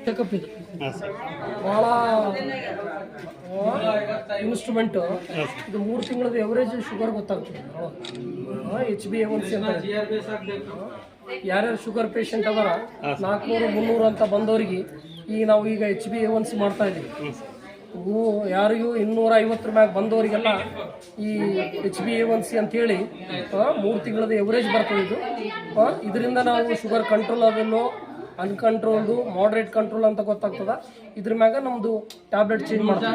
Checkup ಇದು ಭಾಳ instrument ಇದು 3 ತಿಂಗಳದ ಎವರೇಜ್ ಶುಗರ್ ಗೊತ್ತಾಗ್ತದೆ. HbA1c ಅಂತ ಯಾರ್ಯಾರು ಶುಗರ್ ಪೇಷಂಟ್ ಅದಾರ 400 300 ಅಂತ ಬಂದವರಿಗೆ ನಾವು ಈಗ HbA1c ಮಾಡ್ತಾ ಇದ್ದೀವಿ. ಯಾರಿಗೂ 250 ಮ್ಯಾಗ ಬಂದವರಿಗೆಲ್ಲ ಈ HbA1c ಅಂತೇಳಿ 3 ತಿಂಗಳದ ಎವರೇಜ್ ಬರ್ತದೆ. ಇದರಿಂದ ನಾವು ಶುಗರ್ ಕಂಟ್ರೋಲ್ ಅದೆಲ್ಲೋ ಅನ್ಕಂಟ್ರೋಲ್ಡು ಮಾಡ್ರೇಟ್ ಕಂಟ್ರೋಲ್ ಅಂತ ಗೊತ್ತಾಗ್ತದ. ಇದ್ರ ಮ್ಯಾಗ ನಮ್ದು ಟ್ಯಾಬ್ಲೆಟ್ ಚೇಂಜ್ ಮಾಡ್ತೀವಿ.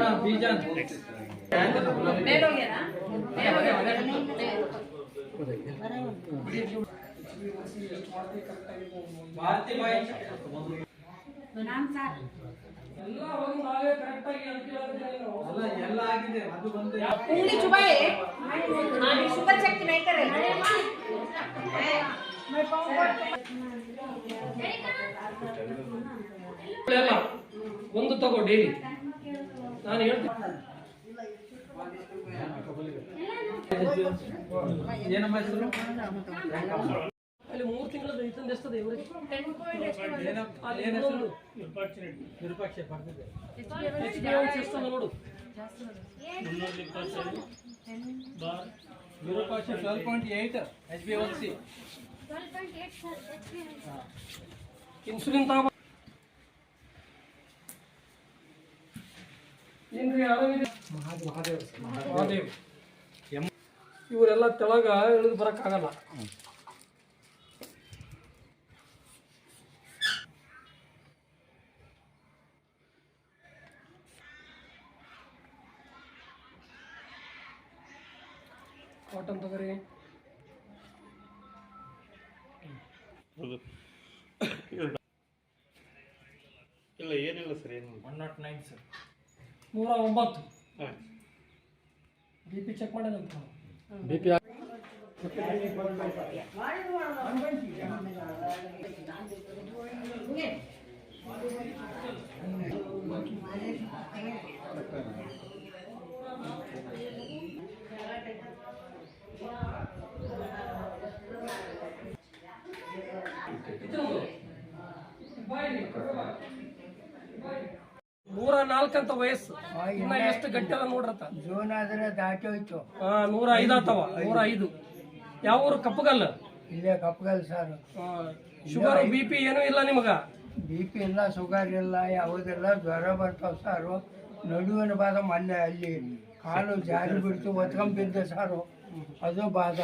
ಒಂದು ತಗೋ ಡೈಲಿ ನಾನು ಹೇಳ್ತೀನಿ. ಅಲ್ಲಿ 3 ತಿಂಗಳದ ಇತ್ತಂದು ಎಷ್ಟದ ಇವರಿಗೆ ನೋಡು. 12.8 HbA1c ಇನ್ಸುಲಿನ್ ತಗೋ. ಏನ್ರಿ ಆರಾಮಿದೆ? ಮಹಾದೇವ್ ಇವರೆಲ್ಲ ತೆಳಗ ಇಳಿದು ಬರಕ್ಕಾಗಲ್ಲ. ಕಾಟನ್ ತಗೋರಿ. ಇಲ್ಲ ಏನಿಲ್ಲ ಸರ್, ಏನು 109 ಸರ್, 109. BP ಚೆಕ್ ಮಾಡಿದಂತ BP ನೂರ 4 ಅಂತ ವಯಸ್ಸು. ಇನ್ನ ಎಷ್ಟು ಗಟ್ಟಿ ಅದ ನೋಡ್ರತ್ತ. ಜೂನ್ ಆದ್ರೆ ದಾಟಿ ಹೋಯ್ತು. 105 ಆತವ. 105. ಯಾವ ಊರು? ಕಪ್ಪಗಲ್ಲ. ಇಲ್ಲೇ ಕಪ್ಪಗಲ್ ಸರ್. ಶುಗರ್ BP ಏನೂ ಇಲ್ಲ ನಿಮಗ? BP ಇಲ್ಲ, ಶುಗರ್ ಇಲ್ಲ, ಯಾವುದಿಲ್ಲ. ಜ್ವರ ಬರ್ತಾವ ಸಾರು. ನಡುವಿನ ಬಾದ ಮೊನ್ನೆ ಅಲ್ಲಿ ಕಾಲು ಜಾರಿ ಬಿಡ್ತು, ಒತ್ಕೊಂಡ್ಬಿದ್ದೆ ಸಾರು, ಅದು ಬಾದ.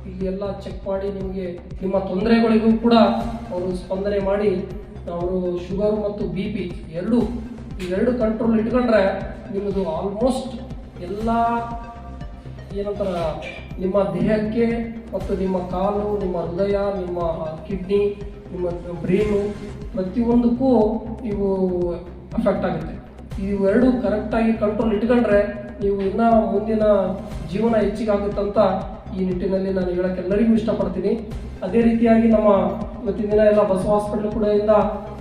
ಇಲ್ಲಿ ಎಲ್ಲ ಚೆಕ್ ಮಾಡಿ ನಿಮಗೆ ನಿಮ್ಮ ತೊಂದರೆಗಳಿಗೂ ಕೂಡ ಅವರು ಸ್ಪಂದನೆ ಮಾಡಿ ಅವರು ಶುಗರ್ ಮತ್ತು BP ಎರಡು ಕಂಟ್ರೋಲ್ ಇಟ್ಕೊಂಡ್ರೆ ನಿಮ್ಮದು ಆಲ್ಮೋಸ್ಟ್ ಎಲ್ಲ ಏನಂತಾರ ನಿಮ್ಮ ದೇಹಕ್ಕೆ ಮತ್ತು ನಿಮ್ಮ ಕಾಲು, ನಿಮ್ಮ ಹೃದಯ, ನಿಮ್ಮ ಕಿಡ್ನಿ, ನಿಮ್ಮ ಬ್ರೈನು ಪ್ರತಿಯೊಂದಕ್ಕೂ ಇವು ಅಫೆಕ್ಟ್ ಆಗುತ್ತೆ. ಇವೆರಡು ಕರೆಕ್ಟಾಗಿ ಕಂಟ್ರೋಲ್ ಇಟ್ಕೊಂಡ್ರೆ ನೀವು ಇನ್ನೂ ಮುಂದಿನ ಜೀವನ ಹೆಚ್ಚಿಗಾಗುತ್ತಂತ ಈ ನಿಟ್ಟಿನಲ್ಲಿ ನಾನು ಹೇಳಕ್ಕೆ ಎಲ್ಲರಿಗೂ ಇಷ್ಟಪಡ್ತೀನಿ. ಅದೇ ರೀತಿಯಾಗಿ ನಮ್ಮ ಇವತ್ತಿನ ದಿನ ಎಲ್ಲ ಬಸವ ಹಾಸ್ಪಿಟಲ್ ಕಡೆಯಿಂದ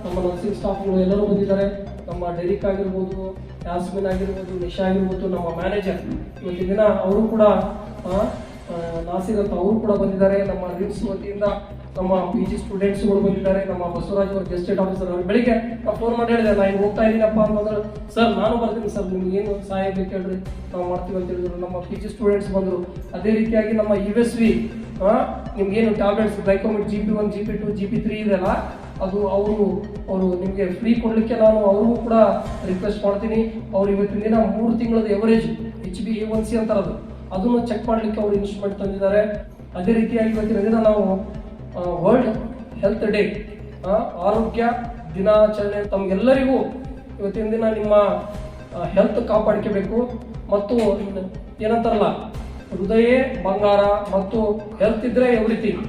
ನಮ್ಮ ನರ್ಸಿಂಗ್ ಸ್ಟಾಫ್ಗಳು ಎಲ್ಲರೂ ಬಂದಿದ್ದಾರೆ. ನಮ್ಮ ಡೆರಿಕ್ ಆಗಿರ್ಬೋದು, ಯಾಸ್ಮಿನ್ ಆಗಿರ್ಬೋದು, ನಿಶಾ ಆಗಿರ್ಬೋದು, ನಮ್ಮ ಮ್ಯಾನೇಜರ್ ಇವತ್ತಿನ ದಿನ ಅವರು ಕೂಡ ನಾಸಿರ್ ಅಂತ ಅವರು ಕೂಡ ಬಂದಿದ್ದಾರೆ. ನಮ್ಮ ರಿಮ್ಸ್ ವತಿಯಿಂದ ನಮ್ಮ PG ಸ್ಟೂಡೆಂಟ್ಸ್ಗಳು ಬಂದಿದ್ದಾರೆ. ನಮ್ಮ ಬಸವರಾಜ್ ಅವರು ಗೆಸ್ಟೆಡ್ ಆಫೀಸರ್ ಅವರು ಬೆಳಿಗ್ಗೆ ಫೋನ್ ಮಾಡಿ ಹೇಳಿದೆ, ನಾನು ಹೋಗ್ತಾ ಇದ್ದೀನಪ್ಪ ಅಂತಂದ್ರೆ, ಸರ್ ನಾನು ಬರ್ತೀನಿ ಸರ್, ನಿಮ್ಗೆ ಏನು ಸಹಾಯ ಬೇಕು ಹೇಳ್ರಿ, ನಾವು ಮಾಡ್ತೀವಿ ಅಂತ ಹೇಳಿದ್ರು. ನಮ್ಮ PG ಸ್ಟೂಡೆಂಟ್ಸ್ ಬಂದರು. ಅದೇ ರೀತಿಯಾಗಿ ನಮ್ಮ USV ನಿಮ್ಗೇನು ಟ್ಯಾಬ್ಲೆಟ್ಸ್ ಗ್ಲೈಕೋಮಿಟ್ GP1, GP2, GP3 ಇದೆಲ್ಲ ಅದು ಅವರು ನಿಮಗೆ ಫ್ರೀ ಕೊಡಲಿಕ್ಕೆ ನಾನು ಅವ್ರಿಗೂ ಕೂಡ ರಿಕ್ವೆಸ್ಟ್ ಮಾಡ್ತೀನಿ. ಅವ್ರು ಇವತ್ತಿನ ದಿನ 3 ತಿಂಗಳದ ಎವರೇಜ್ HbA1c ಅಂತಾರದು ಅದನ್ನು ಚೆಕ್ ಮಾಡಲಿಕ್ಕೆ ಅವರು ಇನ್ಸ್ಟ್ರೂಮೆಂಟ್ ತಂದಿದ್ದಾರೆ. ಅದೇ ರೀತಿಯಾಗಿ ಇವತ್ತಿನ ದಿನ ನಾವು ವರ್ಲ್ಡ್ ಹೆಲ್ತ್ ಡೇ, ಆರೋಗ್ಯ ದಿನಾಚರಣೆ. ತಮಗೆಲ್ಲರಿಗೂ ಇವತ್ತಿನ ದಿನ ನಿಮ್ಮ ಹೆಲ್ತ್ ಕಾಪಾಡ್ಕೋಬೇಕು ಮತ್ತು ಏನಂತಾರಲ್ಲ, ಹೃದಯ ಬಂಗಾರ ಮತ್ತು ಹೆಲ್ತ್ ಇದ್ರೆ ಎವ್ರಿಥಿಂಗ್.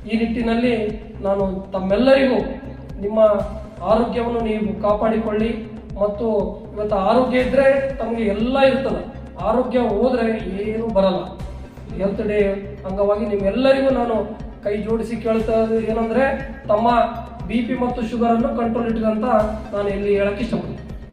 ಈ ನಿಟ್ಟಿನಲ್ಲಿ ನಾನು ತಮ್ಮೆಲ್ಲರಿಗೂ ನಿಮ್ಮ ಆರೋಗ್ಯವನ್ನು ನೀವು ಕಾಪಾಡಿಕೊಳ್ಳಿ. ಮತ್ತು ಇವತ್ತು ಆರೋಗ್ಯ ಇದ್ದರೆ ತಮಗೆ ಎಲ್ಲ ಇರ್ತದೆ, ಆರೋಗ್ಯ ಹೋದರೆ ಏನೂ ಬರಲ್ಲ. ಹೆಲ್ತ್ ಡೇ ಅಂಗವಾಗಿ ನಿಮ್ಮೆಲ್ಲರಿಗೂ ನಾನು ಕೈ ಜೋಡಿಸಿ ಕೇಳ್ತಾ ಇರೋದು ಏನಂದರೆ, ತಮ್ಮ BP ಮತ್ತು ಶುಗರನ್ನು ಕಂಟ್ರೋಲ್ ಇಟ್ಕೊಂತ ನಾನು ಇಲ್ಲಿ ಹೇಳಕ್ಕೆ ಇಷ್ಟಪಡ್ತೀನಿ.